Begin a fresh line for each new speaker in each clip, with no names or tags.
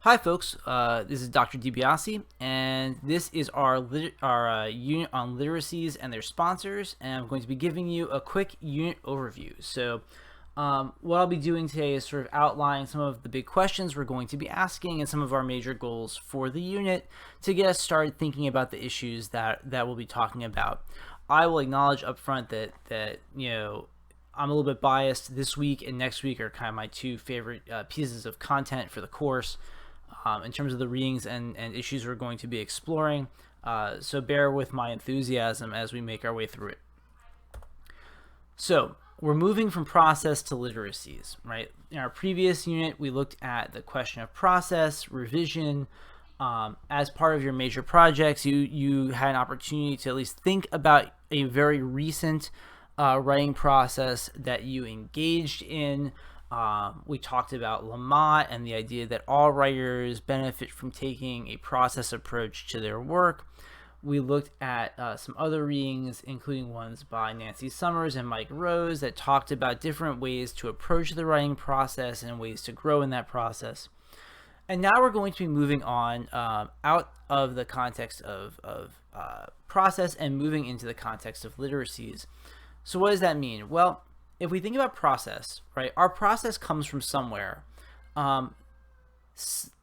Hi, folks. This is Dr. DiBiase, and this is our unit on literacies and their sponsors. And I'm going to be giving you a quick unit overview. So, what I'll be doing today is sort of outlining some of the big questions we're going to be asking and some of our major goals for the unit to get us started thinking about the issues that we'll be talking about. I will acknowledge upfront that I'm a little bit biased. This week and next week are kind of my two favorite pieces of content for the course. In terms of the readings and issues we're going to be exploring. So bear with my enthusiasm as we make our way through it. So we're moving from process to literacies, right? In our previous unit, we looked at the question of process, revision. As part of your major projects, you had an opportunity to at least think about a very recent writing process that you engaged in. We talked about Lamott and the idea that all writers benefit from taking a process approach to their work. We looked at some other readings, including ones by Nancy Summers and Mike Rose, that talked about different ways to approach the writing process and ways to grow in that process. And now we're going to be moving on out of the context of process and moving into the context of literacies. So what does that mean? Well, if we think about process, right, our process comes from somewhere.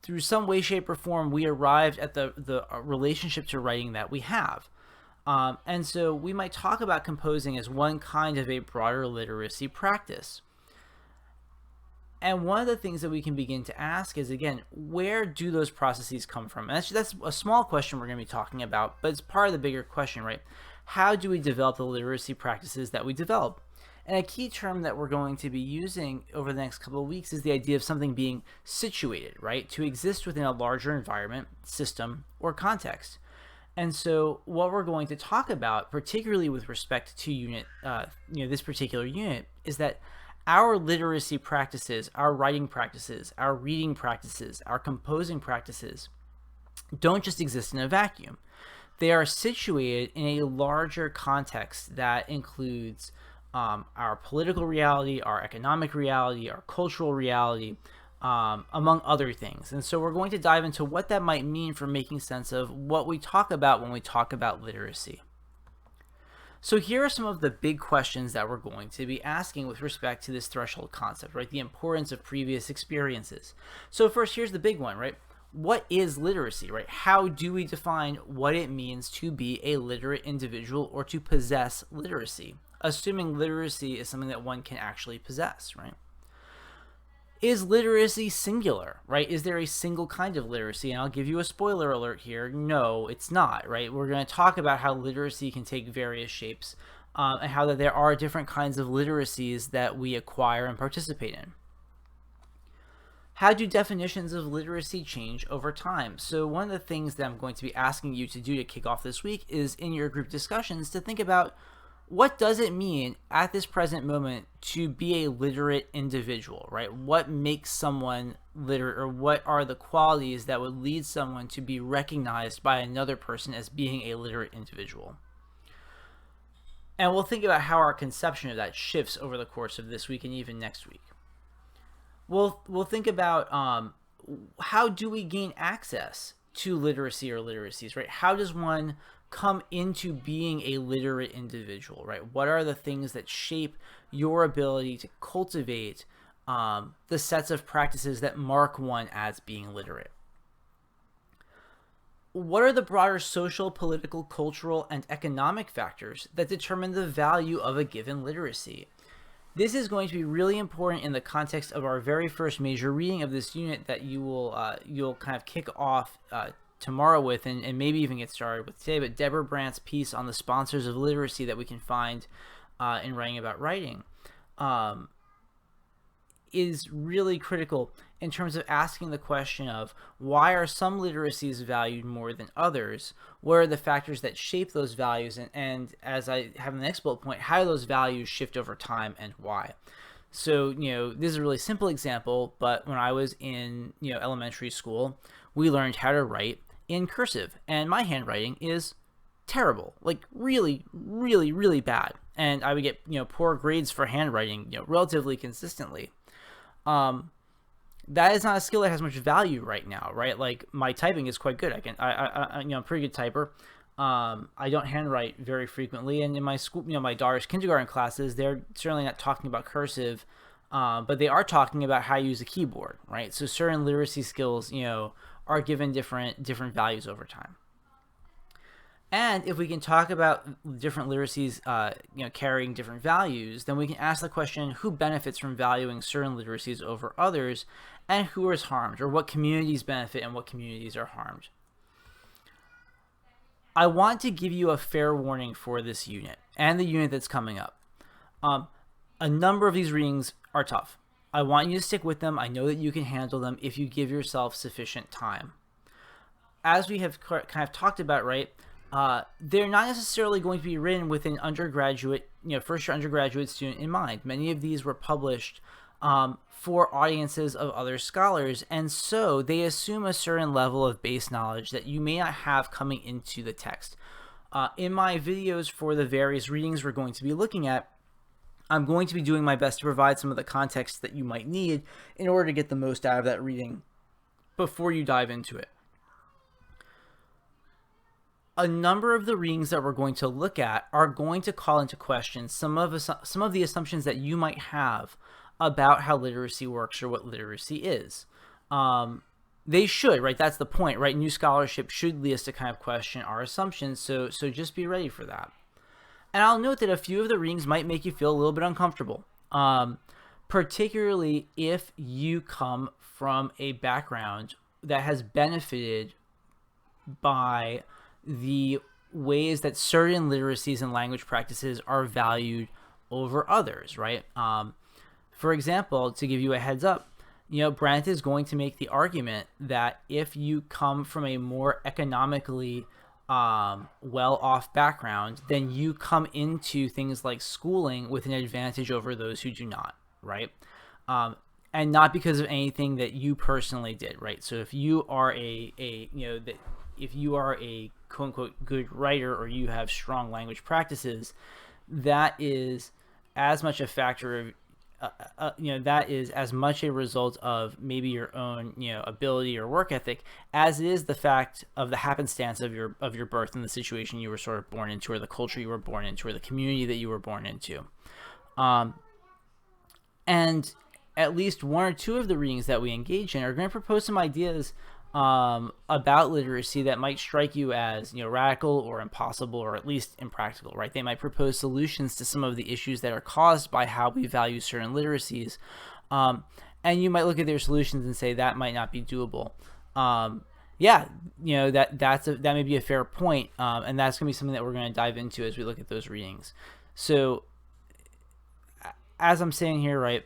Through some way, shape, or form, we arrived at the relationship to writing that we have. And so we might talk about composing as one kind of a broader literacy practice. And one of the things that we can begin to ask is, again, where do those processes come from? And that's a small question we're going to be talking about, but it's part of the bigger question, right? How do we develop the literacy practices that we develop? And a key term that we're going to be using over the next couple of weeks is the idea of something being situated, right? To exist within a larger environment, system, or context. And so what we're going to talk about, particularly with respect to this particular unit, is that our literacy practices, our writing practices, our reading practices, our composing practices don't just exist in a vacuum. They are situated in a larger context that includes our political reality, our economic reality, our cultural reality, among other things. And so we're going to dive into what that might mean for making sense of what we talk about when we talk about literacy. So here are some of the big questions that we're going to be asking with respect to this threshold concept, right? The importance of previous experiences. So first, here's the big one, right? What is literacy, right? How do we define what it means to be a literate individual or to possess literacy? Assuming literacy is something that one can actually possess, right? Is literacy singular, right? Is there a single kind of literacy? And I'll give you a spoiler alert here. No, it's not, right? We're going to talk about how literacy can take various shapes and how that there are different kinds of literacies that we acquire and participate in. How do definitions of literacy change over time? So one of the things that I'm going to be asking you to do to kick off this week is in your group discussions to think about what does it mean at this present moment to be a literate individual, right? What makes someone literate, or what are the qualities that would lead someone to be recognized by another person as being a literate individual? And we'll think about how our conception of that shifts over the course of this week and even next week. We'll think about how do we gain access to literacy or literacies, right? How does one come into being a literate individual, right? What are the things that shape your ability to cultivate the sets of practices that mark one as being literate? What are the broader social, political, cultural, and economic factors that determine the value of a given literacy? This is going to be really important in the context of our very first major reading of this unit that you'll kind of kick off tomorrow with, and maybe even get started with today, but Deborah Brandt's piece on the sponsors of literacy that we can find in Writing About Writing is really critical in terms of asking the question of why are some literacies valued more than others? What are the factors that shape those values? And as I have in the next bullet point, how do those values shift over time and why? So, this is a really simple example, but when I was in, elementary school, we learned how to write in cursive, and my handwriting is terrible, like really, really, really bad. And I would get, poor grades for handwriting, relatively consistently. that is not a skill that has much value right now, right? Like my typing is quite good. I'm a pretty good typer. I don't handwrite very frequently, and in my school, my daughter's kindergarten classes, they're certainly not talking about cursive, but they are talking about how to use a keyboard, right? So certain literacy skills, are given different values over time. And if we can talk about different literacies, carrying different values, then we can ask the question, who benefits from valuing certain literacies over others, and who is harmed, or what communities benefit and what communities are harmed. I want to give you a fair warning for this unit and the unit that's coming up. A number of these readings are tough. I want you to stick with them. I know that you can handle them if you give yourself sufficient time. As we have kind of talked about, right, they're not necessarily going to be written with an undergraduate, first-year undergraduate student in mind. Many of these were published for audiences of other scholars, and so they assume a certain level of base knowledge that you may not have coming into the text. In my videos for the various readings we're going to be looking at, I'm going to be doing my best to provide some of the context that you might need in order to get the most out of that reading before you dive into it. A number of the readings that we're going to look at are going to call into question some of the assumptions that you might have about how literacy works or what literacy is. They should, right? That's the point, right? New scholarship should lead us to kind of question our assumptions, so just be ready for that. And I'll note that a few of the readings might make you feel a little bit uncomfortable, particularly if you come from a background that has benefited by the ways that certain literacies and language practices are valued over others, right? For example, to give you a heads up, Brent is going to make the argument that if you come from a more economically well-off background, then you come into things like schooling with an advantage over those who do not, right? And not because of anything that you personally did, right? So if you are if you are a quote-unquote good writer or you have strong language practices, that is as much a factor of that is as much a result of maybe your own ability or work ethic as it is the fact of the happenstance of your birth and the situation you were sort of born into, or the culture you were born into, or the community that you were born into. And at least one or two of the readings that we engage in are going to propose some ideas about literacy that might strike you as radical or impossible, or at least impractical, right? They might propose solutions to some of the issues that are caused by how we value certain literacies, and you might look at their solutions and say that might not be doable. That may be a fair point, and that's gonna be something that we're going to dive into as we look at those readings. So as I'm saying here, right,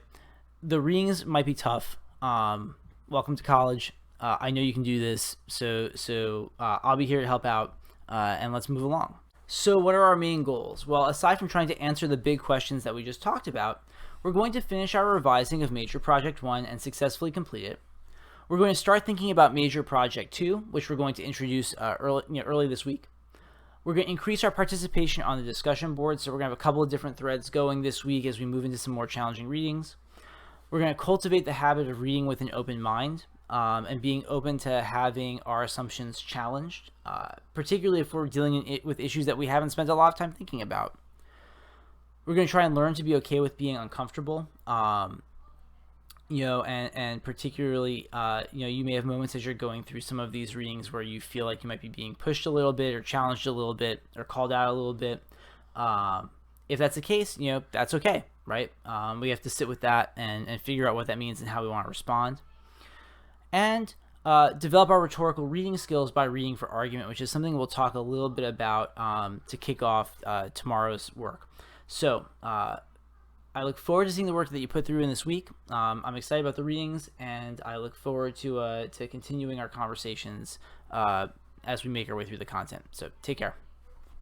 the readings might be tough. Welcome to college. I know you can do this, so I'll be here to help out, and let's move along. So what are our main goals? Well, aside from trying to answer the big questions that we just talked about, we're going to finish our revising of Major Project 1 and successfully complete it. We're going to start thinking about Major Project 2, which we're going to introduce early this week. We're going to increase our participation on the discussion board, so we're going to have a couple of different threads going this week as we move into some more challenging readings. We're going to cultivate the habit of reading with an open mind, and being open to having our assumptions challenged, particularly if we're dealing with issues that we haven't spent a lot of time thinking about. We're going to try and learn to be okay with being uncomfortable, and particularly, you may have moments as you're going through some of these readings where you feel like you might be being pushed a little bit, or challenged a little bit, or called out a little bit. If that's the case, that's okay, right? We have to sit with that and figure out what that means and how we want to respond. And develop our rhetorical reading skills by reading for argument, which is something we'll talk a little bit about to kick off tomorrow's work. So I look forward to seeing the work that you put through in this week. I'm excited about the readings, and I look forward to continuing our conversations as we make our way through the content. So take care.